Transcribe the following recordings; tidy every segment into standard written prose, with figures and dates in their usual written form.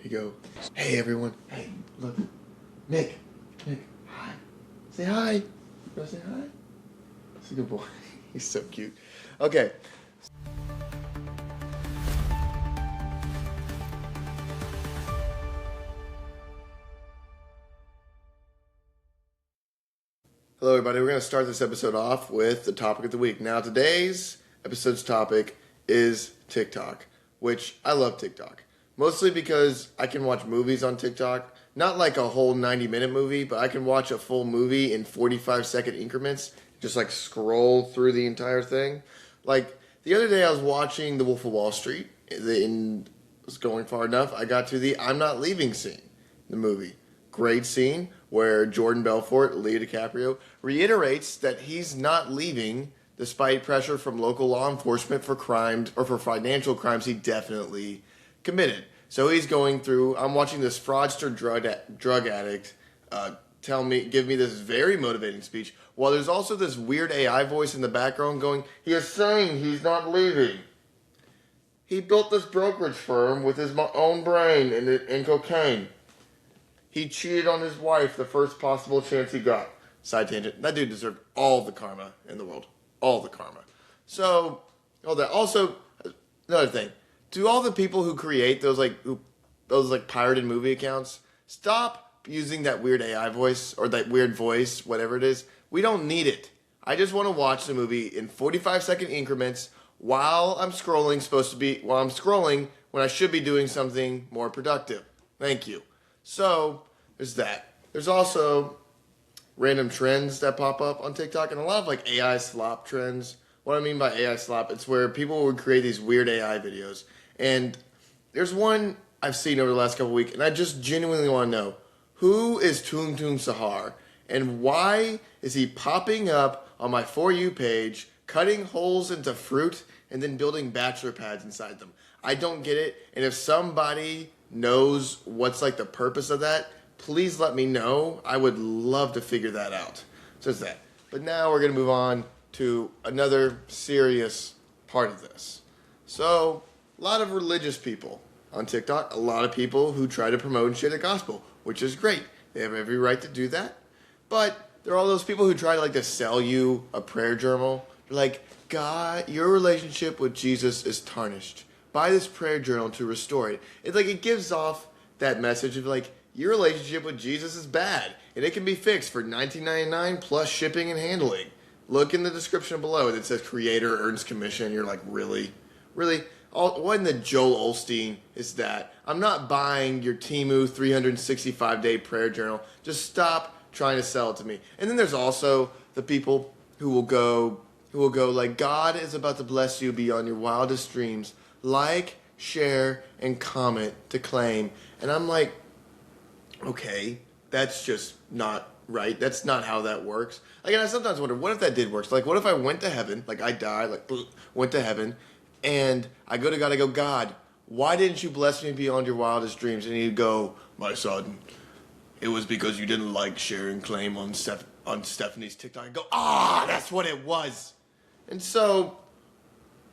You go, hey everyone, hey, look, Nick, hi. Say hi. You wanna say hi? He's a good boy. He's so cute. Okay. Hello everybody, we're going to start this episode off with the topic of the week. Now today's episode's topic is TikTok, which I love TikTok. Mostly because I can watch movies on TikTok, not like a whole 90-minute movie, but I can watch a full movie in 45-second increments, just like scroll through the entire thing. Like the other day I was watching The Wolf of Wall Street, and was going far enough, I got to the I'm not leaving scene in the movie. Great scene where Jordan Belfort, Leo DiCaprio, reiterates that he's not leaving despite pressure from local law enforcement for crimes or for financial crimes he definitely committed. So he's going through, I'm watching this fraudster drug addict give me this very motivating speech, while there's also this weird AI voice in the background going, he is saying he's not leaving. He built this brokerage firm with his own brain and cocaine. He cheated on his wife the first possible chance he got. Side tangent. That dude deserved all the karma in the world. All the karma. So, all that. Also, another thing. To all the people who create those pirated movie accounts, stop using that weird AI voice or that weird voice, whatever it is. We don't need it. I just want to watch the movie in 45-second increments while I'm scrolling when I should be doing something more productive. Thank you. So, there's that. There's also random trends that pop up on TikTok and a lot of like AI slop trends. What I mean by AI slop, it's where people would create these weird AI videos. And there's one I've seen over the last couple of weeks, and I just genuinely want to know, who is Tung Tung Sahar? And why is he popping up on my For You page, cutting holes into fruit, and then building bachelor pads inside them? I don't get it. And if somebody knows what's like the purpose of that, please let me know. I would love to figure that out. So it's that. But now we're going to move on to another serious part of this. So, a lot of religious people on TikTok, a lot of people who try to promote and share the gospel, which is great. They have every right to do that. But there are all those people who try to sell you a prayer journal. They're like, God, your relationship with Jesus is tarnished. Buy this prayer journal to restore it. It's like it gives off that message of like, your relationship with Jesus is bad, and it can be fixed for $19.99 plus shipping and handling. Look in the description below. It says creator earns commission. You're like, really? Really? What in the Joel Osteen is that? I'm not buying your Temu 365-day prayer journal. Just stop trying to sell it to me. And then there's also the people who will go like, God is about to bless you beyond your wildest dreams. Like, share, and comment to claim. And I'm like, okay, that's just not right. That's not how that works. Like, and I sometimes wonder, what if that did work? Like, what if I went to heaven, like I died, went to heaven, and I go to God, I go, God, why didn't you bless me beyond your wildest dreams? And he'd go, my son, it was because you didn't like share and claim on Stephanie's TikTok. I go, that's what it was. And so,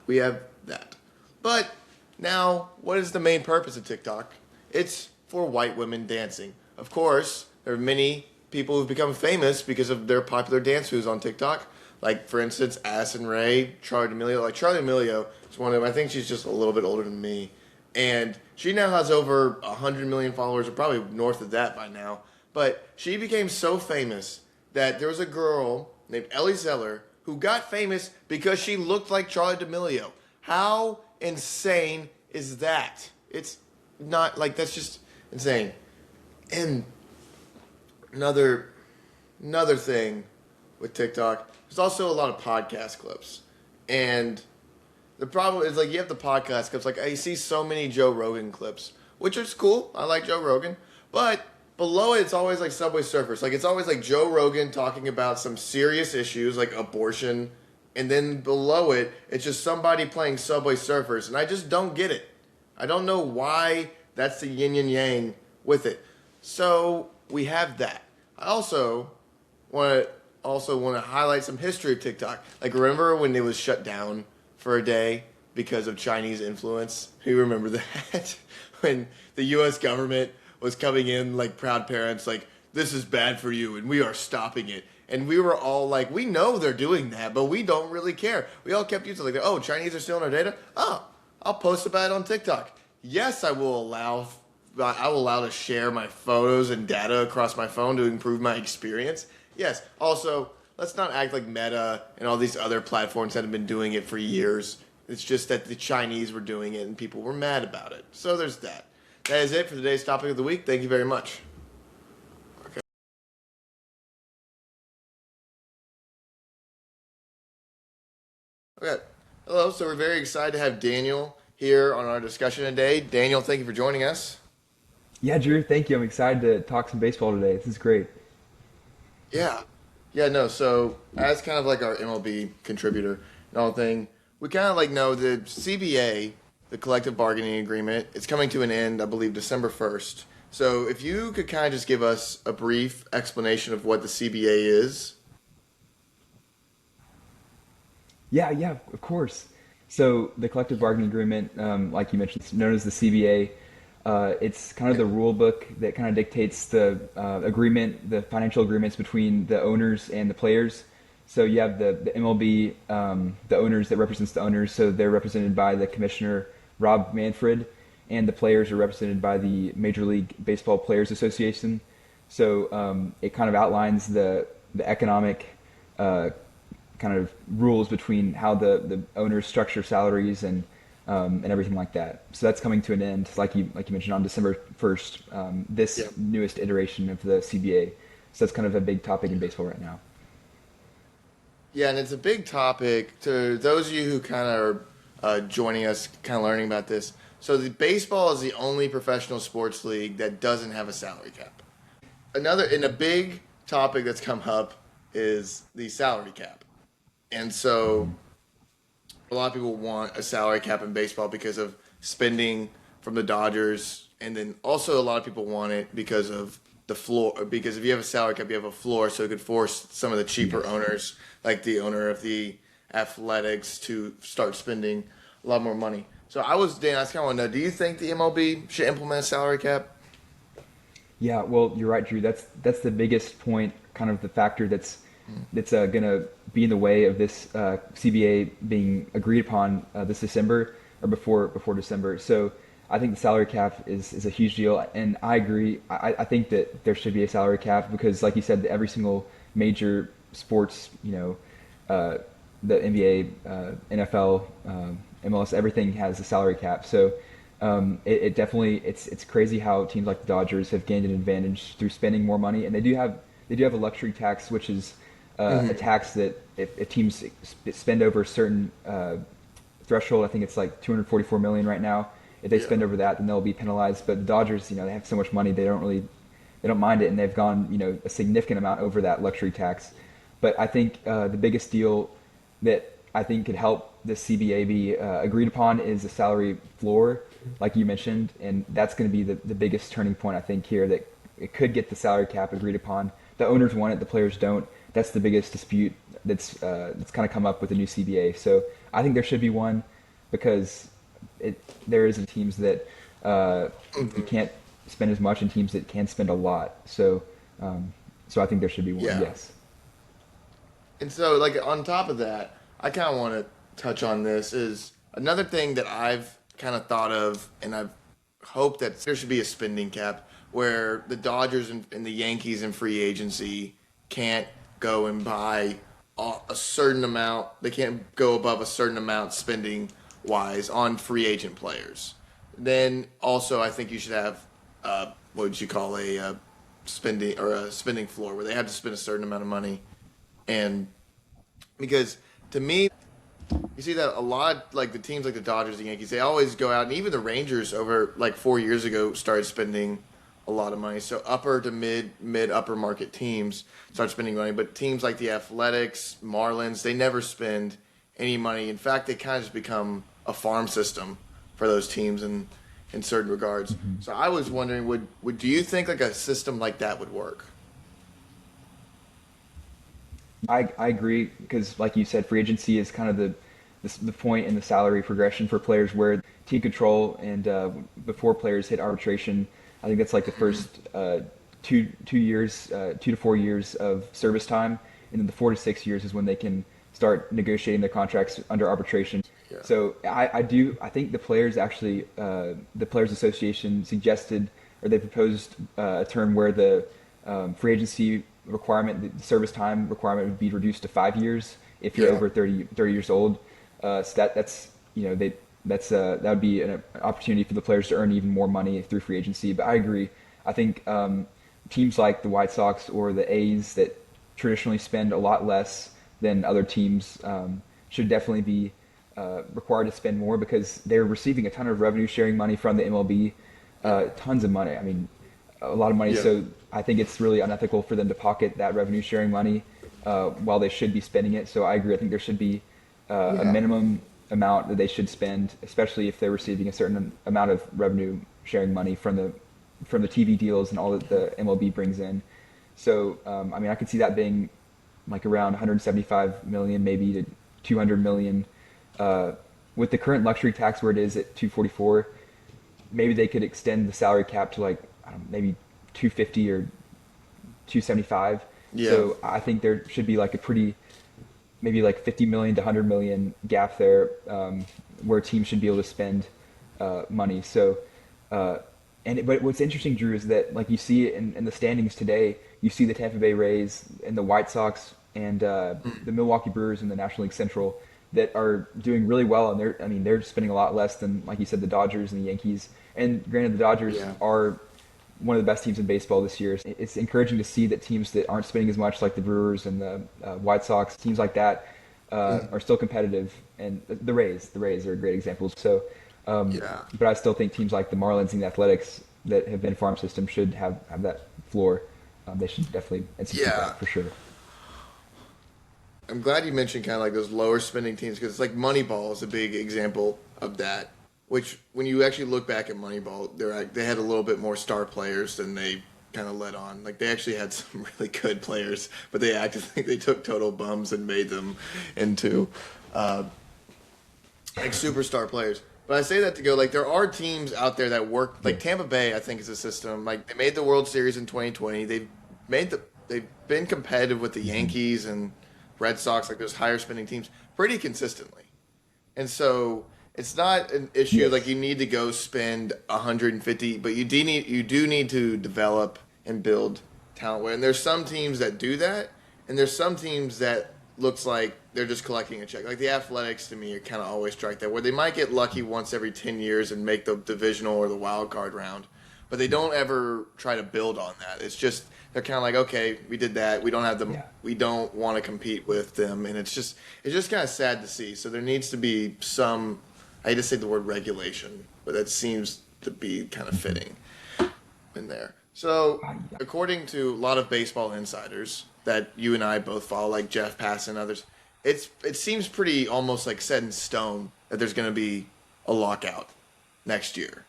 we have that. But now, what is the main purpose of TikTok? It's for white women dancing. Of course, there are many people who've become famous because of their popular dance moves on TikTok. Like, for instance, Addison Rae, Charli D'Amelio. Like, Charli D'Amelio is one of them. I think she's just a little bit older than me. And she now has over 100 million followers, or probably north of that by now. But she became so famous that there was a girl named Ellie Zeller who got famous because she looked like Charli D'Amelio. How insane is that? It's not, like, that's just insane. And another thing with TikTok, there's also a lot of podcast clips. And the problem is, like, you have the podcast clips. Like, I see so many Joe Rogan clips, which is cool. I like Joe Rogan. But below it, it's always like Subway Surfers. Like, it's always like Joe Rogan talking about some serious issues like abortion. And then below it, it's just somebody playing Subway Surfers. And I just don't get it. I don't know why that's the yin and yang with it. So we have that. I also want to highlight some history of TikTok. Like, remember when it was shut down for a day because of Chinese influence? You remember that? when the U.S. government was coming in like proud parents, like this is bad for you, and we are stopping it. And we were all like, we know they're doing that, but we don't really care. We all kept using like, oh, Chinese are stealing our data. Oh, I'll post about it on TikTok. Yes, I will allow to share my photos and data across my phone to improve my experience. Yes. Also, let's not act like Meta and all these other platforms that have been doing it for years. It's just that the Chinese were doing it and people were mad about it. So there's that. That is it for today's topic of the week. Thank you very much. Okay. Hello. So we're very excited to have Daniel here on our discussion today. Daniel, thank you for joining us. Yeah, Drew, thank you. I'm excited to talk some baseball today. This is great. Yeah. Yeah, no, so as kind of like our MLB contributor and all thing, we kind of like know the CBA, the collective bargaining agreement, it's coming to an end, I believe, December 1st. So if you could kind of just give us a brief explanation of what the CBA is. Yeah, of course. So the collective bargaining agreement, like you mentioned, is known as the CBA. It's kind of the rule book that kind of dictates the agreement, the financial agreements between the owners and the players. So you have the MLB, the owners that represents the owners. So they're represented by the commissioner, Rob Manfred, and the players are represented by the Major League Baseball Players Association. So it kind of outlines the economic kind of rules between how the owners structure salaries and everything like that. So that's coming to an end, like you mentioned, on December 1st. This Yeah. newest iteration of the CBA. So that's kind of a big topic in baseball right now. Yeah, and it's a big topic to those of you who kind of are joining us, kind of learning about this. So the baseball is the only professional sports league that doesn't have a salary cap. Another, and a big topic that's come up is the salary cap. And so a lot of people want a salary cap in baseball because of spending from the Dodgers, and then also a lot of people want it because of the floor. Because if you have a salary cap, you have a floor, so it could force some of the cheaper Yes. owners, like the owner of the Athletics, to start spending a lot more money. So Dan, I kind of want to know: do you think the MLB should implement a salary cap? Yeah, well, you're right, Drew. That's the biggest point, kind of the factor that's going to be in the way of this CBA being agreed upon this December or before December. So I think the salary cap is a huge deal, and I agree. I think that there should be a salary cap because, like you said, every single major sports, the NBA, NFL, MLS, everything has a salary cap. So it definitely it's crazy how teams like the Dodgers have gained an advantage through spending more money, and they do have a luxury tax, which is a tax that if teams spend over a certain threshold, I think it's like 244 million right now. If they Yeah. spend over that, then they'll be penalized. But the Dodgers, they have so much money, they don't mind it, and they've gone, a significant amount over that luxury tax. But I think the biggest deal that I think could help the CBA be agreed upon is the salary floor, like you mentioned, and that's going to be the biggest turning point I think here. That it could get the salary cap agreed upon. The owners want it, the players don't. That's the biggest dispute that's kind of come up with the new CBA. So I think there should be one because there is teams that you can't spend as much and teams that can spend a lot. So I think there should be one. Yeah. Yes. And so, like on top of that, I kind of want to touch on this is another thing that I've kind of thought of, and I've hoped that there should be a spending cap where the Dodgers and the Yankees in free agency can't go and buy a certain amount. They can't go above a certain amount spending wise on free agent players. Then also, I think you should have what would you call a spending floor where they have to spend a certain amount of money, and because to me, you see that a lot, like the teams like the Dodgers, the Yankees, they always go out, and even the Rangers over like 4 years ago started spending a lot of money. So upper to mid upper market teams start spending money, but teams like the Athletics, Marlins, they never spend any money. In fact, they kind of just become a farm system for those teams in certain regards. So I was wondering, would do you think like a system like that would work? I agree because, like you said, free agency is kind of the point in the salary progression for players where team control and before players hit arbitration. I think that's like the first 2 years, 2 to 4 years of service time, and then the 4 to 6 years is when they can start negotiating their contracts under arbitration. Yeah. So I think the players actually, the Players Association suggested, or they proposed a term where the free agency requirement, the service time requirement would be reduced to 5 years if you're over 30 years old. So that's, that would be an opportunity for the players to earn even more money through free agency. But I agree. I think teams like the White Sox or the A's that traditionally spend a lot less than other teams should definitely be required to spend more because they're receiving a ton of revenue sharing money from the MLB, tons of money. I mean, a lot of money. Yeah. So I think it's really unethical for them to pocket that revenue sharing money while they should be spending it. So I agree. I think there should be a minimum amount that they should spend, especially if they're receiving a certain amount of revenue sharing money from the TV deals and all that the MLB brings in. So I mean, I could see that being like around 175 million, maybe to 200 million. With the current luxury tax where it is at 244, maybe they could extend the salary cap to like, I don't know, maybe 250 or 275. Yeah. So I think there should be like a pretty, maybe like 50 million to 100 million gap there, where teams should be able to spend money. So, but what's interesting, Drew, is that like you see it in the standings today, you see the Tampa Bay Rays and the White Sox and the Milwaukee Brewers in the National League Central that are doing really well, and they're spending a lot less than, like you said, the Dodgers and the Yankees. And granted, the Dodgers are one of the best teams in baseball this year. It's encouraging to see that teams that aren't spending as much, like the Brewers and the White Sox, teams like that, are still competitive. And the Rays are great examples. So, but I still think teams like the Marlins and the Athletics that have been farm systems should have that floor. They should definitely institute that for sure. I'm glad you mentioned kind of like those lower spending teams because it's like Moneyball is a big example of that. Which, when you actually look back at Moneyball, they had a little bit more star players than they kind of let on. Like, they actually had some really good players, but they acted like they took total bums and made them into like superstar players. But I say that to go, like, there are teams out there that work. Like, Tampa Bay, I think, is a system. Like, they made the World Series in 2020. They've been competitive with the Yankees and Red Sox, like those higher spending teams, pretty consistently. And so it's not an issue like you need to go spend 150, but you do need to develop and build talent. And there's some teams that do that, and there's some teams that looks like they're just collecting a check. Like the Athletics, to me, are kind of always strike that, where they might get lucky once every 10 years and make the divisional or the wild card round, but they don't ever try to build on that. It's just they're kind of like, okay, we did that. We don't have them. We don't want to compete with them, and it's just kind of sad to see. So there needs to be some. I hate to say the word regulation, but that seems to be kind of fitting in there. So, according to a lot of baseball insiders that you and I both follow, like Jeff Pass and others, it seems pretty almost like set in stone that there's going to be a lockout next year,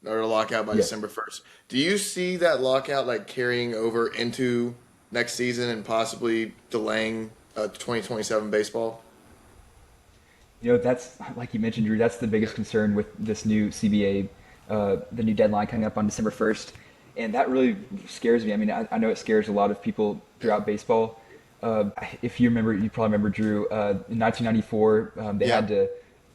or a lockout by December 1st. Do you see that lockout like carrying over into next season and possibly delaying 2027 baseball? You know, that's, like you mentioned, Drew, that's the biggest concern with this new CBA, the new deadline coming up on December 1st. And that really scares me. I mean, I know it scares a lot of people throughout baseball. If you remember, you probably remember, Drew, in 1994, they had to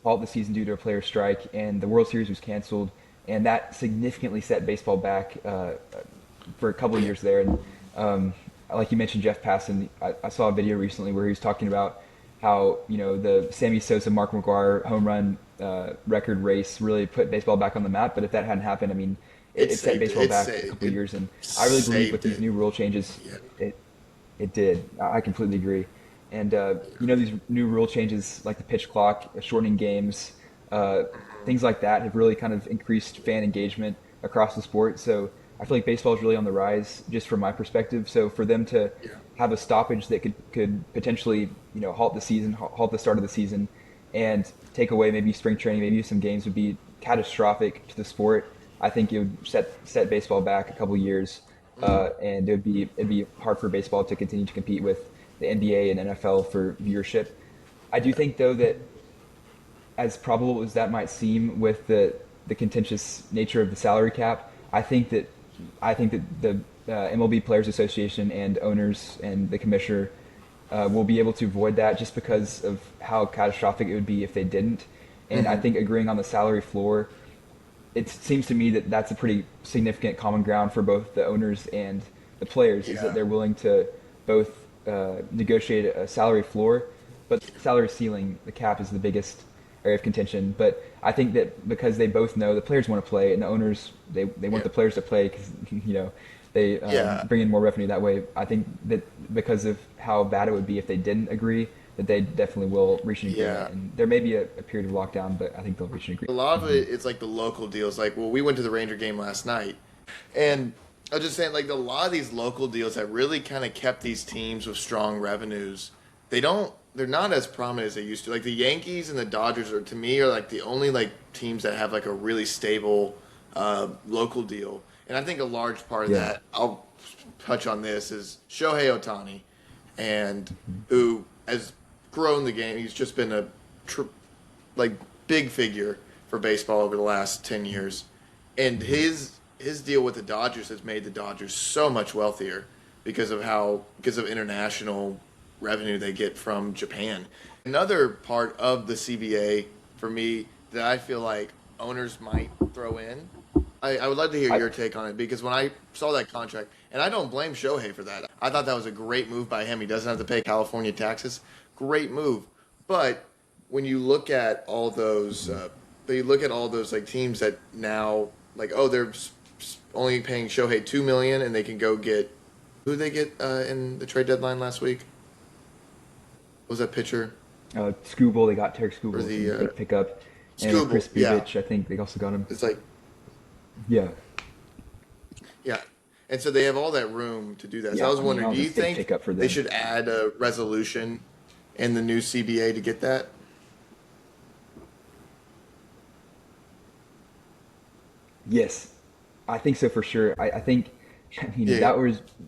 halt the season due to a player strike, and the World Series was canceled. And that significantly set baseball back for a couple of years there. And like you mentioned, Jeff Passan, I saw a video recently where he was talking about how, you know, the Sammy Sosa, Mark McGwire home run record race really put baseball back on the map. But if that hadn't happened, I mean, it set baseball back a couple of years. And I really believe with these new rule changes, it did. I completely agree. And, you know, these new rule changes like the pitch clock, shortening games, things like that have really kind of increased fan engagement across the sport. So I feel like baseball is really on the rise, just from my perspective. So for them to have a stoppage that could potentially, you know, halt the season, halt the start of the season, and take away maybe spring training, maybe some games, would be catastrophic to the sport. I think it would set baseball back a couple years, and it'd be hard for baseball to continue to compete with the NBA and NFL for viewership. I do think, though, that as probable as that might seem with the contentious nature of the salary cap, I think that the MLB Players Association and owners and the commissioner will be able to avoid that just because of how catastrophic it would be if they didn't. And I think agreeing on the salary floor, it seems to me that that's a pretty significant common ground for both the owners and the players, is that they're willing to both negotiate a salary floor, but salary ceiling, the cap, is the biggest area of contention. But I think that because they both know the players want to play and the owners, they want the players to play because they bring in more revenue that way. I think that because of how bad it would be if they didn't agree, that they definitely will reach an agreement. Yeah. And there may be a period of lockdown, but I think they'll reach an A agreement. lot of it, it's like the local deals. Like, well, we went to the Ranger game last night, and I was just saying, like, a lot of these local deals that really kind of kept these teams with strong revenues, they're not as prominent as they used to. Like, the Yankees and the Dodgers are, to me, are like the only like teams that have like a really stable local deal. And I think a large part of that, I'll touch on this, is Shohei Ohtani, and who has grown the game. He's just been a like big figure for baseball over the last 10 years. And his deal with the Dodgers has made the Dodgers so much wealthier because of international revenue they get from Japan. Another part of the CBA for me that I feel like owners might throw in, I would love to hear your take on it, because when I saw that contract, and I don't blame Shohei for that. I thought that was a great move by him. He doesn't have to pay California taxes. Great move. But when you look at all those, like teams that now, like, oh, they're only paying Shohei $2 million, and they can go get, who did they get in the trade deadline last week? What was that pitcher? Scooble, they got Tarek Scooble, Or the, big pickup, and Scooble, Chris yeah. Bubich, I think they also got him. It's like, Yeah. yeah. And so they have all that room to do that. So Yeah, I was I mean, wondering, that do was you a big think pickup for they them. should add a resolution in the new CBA to get that? Yes, I think so for sure. I think, Yeah.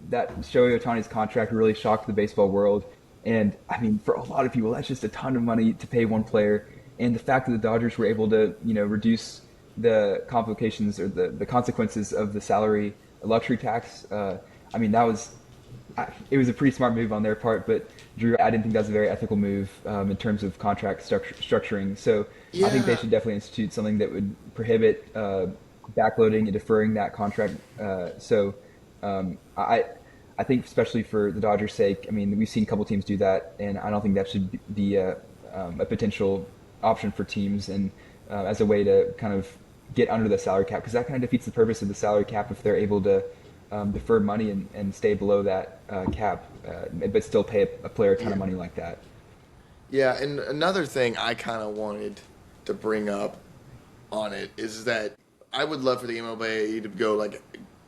that Shohei Ohtani's contract really shocked the baseball world, and I mean, for a lot of people, that's just a ton of money to pay one player. And the fact that the Dodgers were able to, reduce the complications or the consequences of the salary luxury tax, I mean, it was a pretty smart move on their part. But Drew, I didn't think that was a very ethical move in terms of contract structuring. So I think they Yeah. should definitely institute something that would prohibit backloading and deferring that contract. I think, especially for the Dodgers' sake, I mean, we've seen a couple teams do that, and I don't think that should be a potential option for teams, and as a way to kind of get under the salary cap, because that kind of defeats the purpose of the salary cap if they're able to defer money and stay below that cap, but still pay a player a ton of money like that. Yeah, and another thing I kind of wanted to bring up on it is that I would love for the MLB to go, like,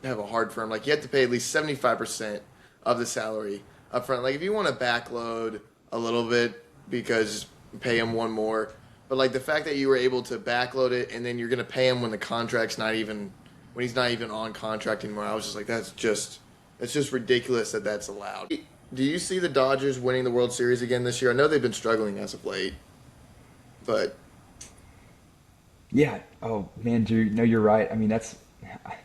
have a hard firm. Like, you have to pay at least 75% of the salary up front. Like, if you want to backload a little bit because pay him one more, but like the fact that you were able to backload it and then you're going to pay him when the contract's not even, when he's not even on contract anymore, I was just like, it's just ridiculous that that's allowed. Do you see the Dodgers winning the World Series again this year? I know they've been struggling as of late, but Yeah. Oh man, Drew. No, you're right. I mean,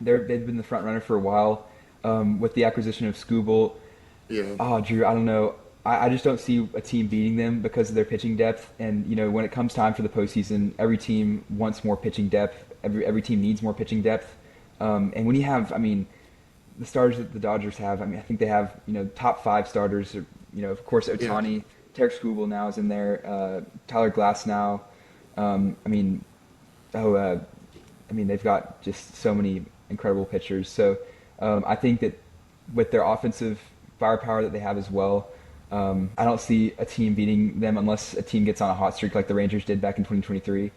they've been the front runner for a while. With the acquisition of Scooble. yeah. Oh, Drew, I don't know. I just don't see a team beating them because of their pitching depth. And when it comes time for the postseason, every team wants more pitching depth. Every team needs more pitching depth. And when you have, I mean, the starters that the Dodgers have, I mean, I think they have top 5 starters. Of course, Ohtani, Tarek Scooble now is in there. Tyler Glass now. They've got just so many incredible pitchers. So I think that with their offensive firepower that they have as well, I don't see a team beating them unless a team gets on a hot streak like the Rangers did back in 2023.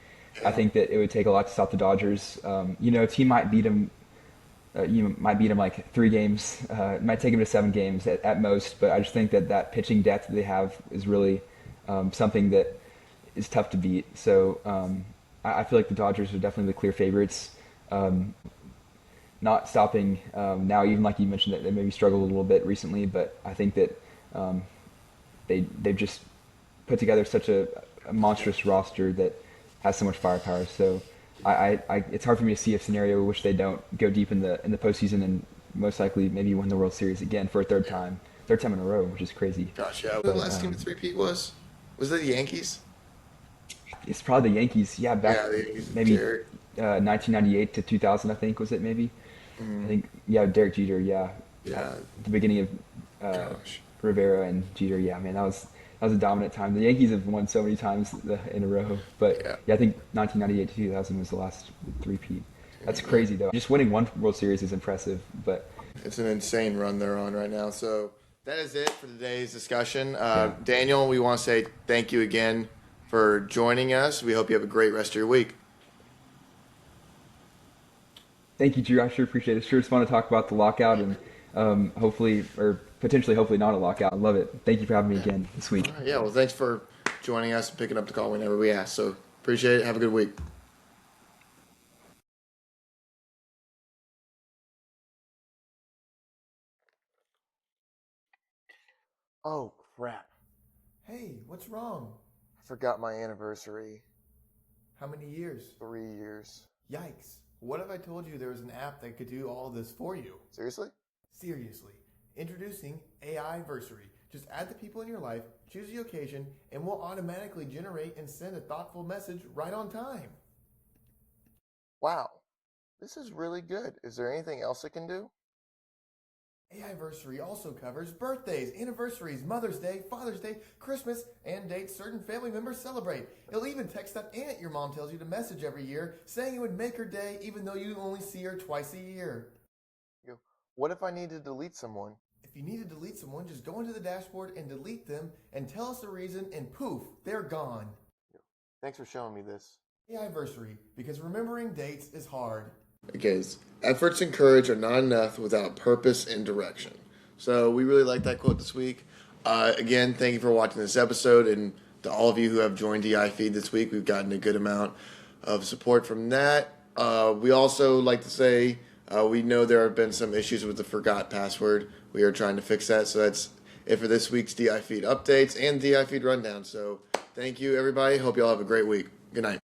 I think that it would take a lot to stop the Dodgers. A team might beat them. Might beat them like 3 games. It might take them to 7 games at most. But I just think that pitching depth that they have is really something that is tough to beat. So I feel like the Dodgers are definitely the clear favorites. Not stopping now, even like you mentioned that they maybe struggled a little bit recently, but I think that they've just put together such a monstrous roster that has so much firepower. So it's hard for me to see a scenario in which they don't go deep in the postseason and most likely maybe win the World Series again for a third time in a row, which is crazy. Gosh, yeah. The But last team to three-peat was? Was it the Yankees? it's probably the Yankees. Yeah, back Yeah, the Yankees. maybe Derek. 1998 to 2000, I think was it maybe. I think yeah, Derek Jeter. Yeah, at Yeah. the beginning of Gosh. Rivera and Jeter. Yeah, man, that was a dominant time. The Yankees have won so many times in a row, but Yeah. yeah, I think 1998 to 2000 was the last three-peat. That's crazy though. Just winning one World Series is impressive, but It's an insane run they're on right now. So that is it for today's discussion. Yeah. Daniel, we want to say thank you again for joining us. We hope you have a great rest of your week. thank you, Drew. I sure appreciate it. Sure, just want to talk about the lockout and hopefully, or potentially, hopefully not a lockout. I love it. Thank you for having me again this week. All right, yeah, well, thanks for joining us and picking up the call whenever we ask. So appreciate it. Have a good week. Oh, crap. Hey, what's wrong? I forgot my anniversary. How many years? 3 years. Yikes. What if I told you there was an app that could do all this for you? Seriously? Seriously. Introducing AIversary. Just add the people in your life, choose the occasion, and we'll automatically generate and send a thoughtful message right on time. Wow. This is really good. Is there anything else it can do? AIversary also covers birthdays, anniversaries, Mother's Day, Father's Day, Christmas, and dates certain family members celebrate. It'll even text that aunt your mom tells you to message every year, saying it would make her day even though you only see her twice a year. What if I need to delete someone? If you need to delete someone, just go into the dashboard and delete them and tell us the reason and poof, they're gone. Thanks for showing me this. AIversary, because remembering dates is hard. Because efforts and courage are not enough without purpose and direction. So we really like that quote this week. Again, thank you for watching this episode, and to all of you who have joined DI Feed this week, we've gotten a good amount of support from that. We also like to say we know there have been some issues with the forgot password. We are trying to fix that. So that's it for this week's DI Feed updates and DI Feed rundown. So thank you, everybody. Hope you all have a great week. Good night.